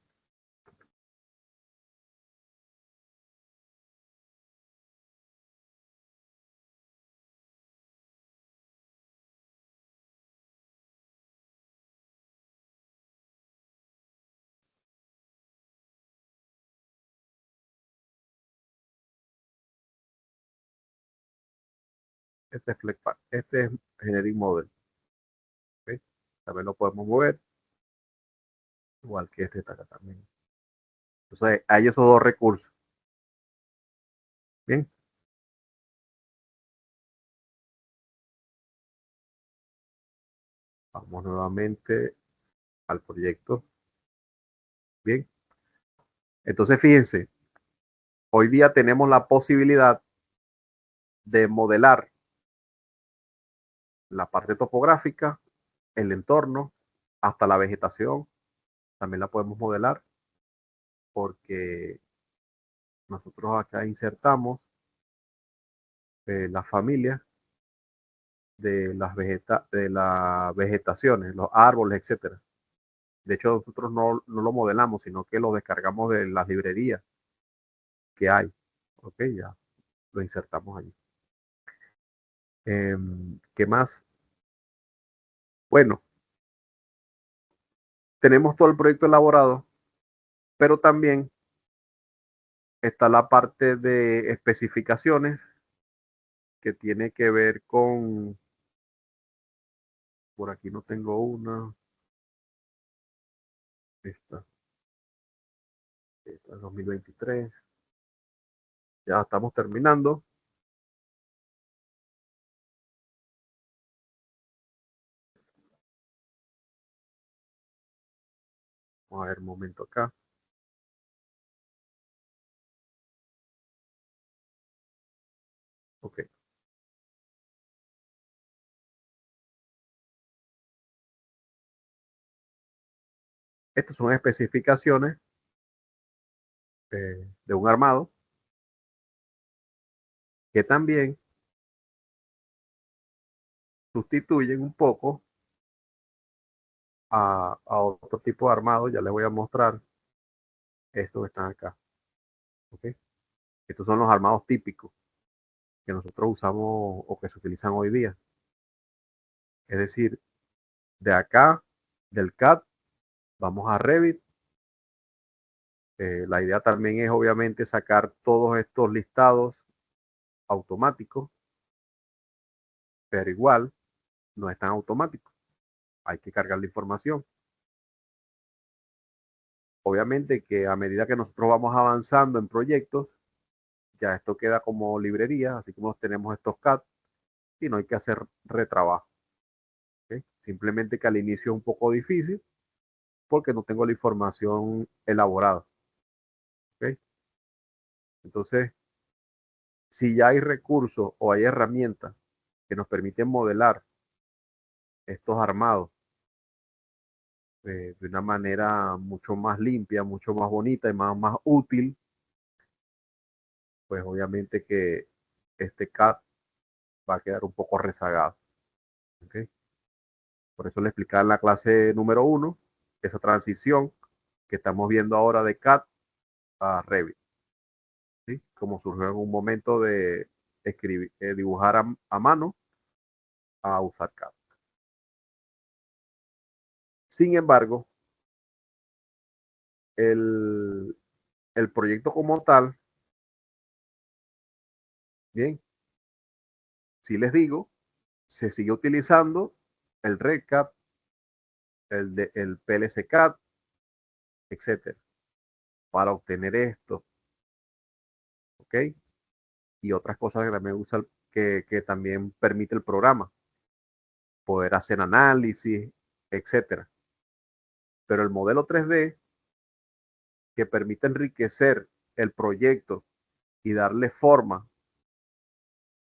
Este es FlexPy, este es Generic Model. ¿Okay? También lo podemos mover, igual que este está acá también. Entonces, hay esos dos recursos. Bien, vamos nuevamente al proyecto. Bien, entonces fíjense, hoy día tenemos la posibilidad de modelar la parte topográfica, el entorno, hasta la vegetación, también la podemos modelar porque nosotros acá insertamos las familias de las vegetaciones, los árboles, etcétera. De hecho, nosotros no lo modelamos, sino que lo descargamos de las librerías que hay. Ok, ya lo insertamos allí. ¿Qué más? Bueno, tenemos todo el proyecto elaborado, pero también está la parte de especificaciones que tiene que ver con, por aquí no tengo una, esta es 2023, ya estamos terminando. Vamos a ver un momento acá. Ok, estas son especificaciones de un armado que también sustituyen un poco a otro tipo de armado. Ya les voy a mostrar estos que están acá. Okay. Estos son los armados típicos que nosotros usamos o que se utilizan hoy día. Es decir, de acá, del CAD, vamos a Revit. La idea también es obviamente sacar todos estos listados automáticos, pero igual no es tan automático. Hay que cargar la información. Obviamente que a medida que nosotros vamos avanzando en proyectos, ya esto queda como librería, así como tenemos estos CAD, y no hay que hacer retrabajo. ¿Okay? Simplemente que al inicio es un poco difícil porque no tengo la información elaborada. ¿Okay? Entonces, si ya hay recursos o hay herramientas que nos permiten modelar estos armados de una manera mucho más limpia, mucho más bonita y más útil, pues obviamente que este CAD va a quedar un poco rezagado. ¿Okay? Por eso le explicaba en la clase número 1 esa transición que estamos viendo ahora de CAD a Revit, ¿sí? Como surgió en un momento de escribir, dibujar a mano a usar CAD. Sin embargo, el, el proyecto como tal, bien, si les digo, se sigue utilizando el REDCAD, el PLC-CAD, etcétera, para obtener esto, ¿ok? Y otras cosas que también usa, que también permite el programa, poder hacer análisis, etcétera. Pero el modelo 3D que permite enriquecer el proyecto y darle forma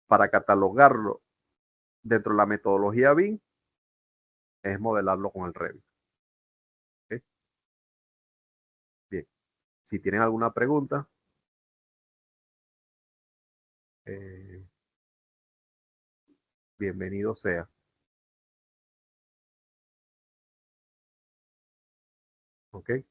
para catalogarlo dentro de la metodología BIM es modelarlo con el Revit. ¿Ok? Bien, si tienen alguna pregunta, eh, bienvenido sea. ¿Ok?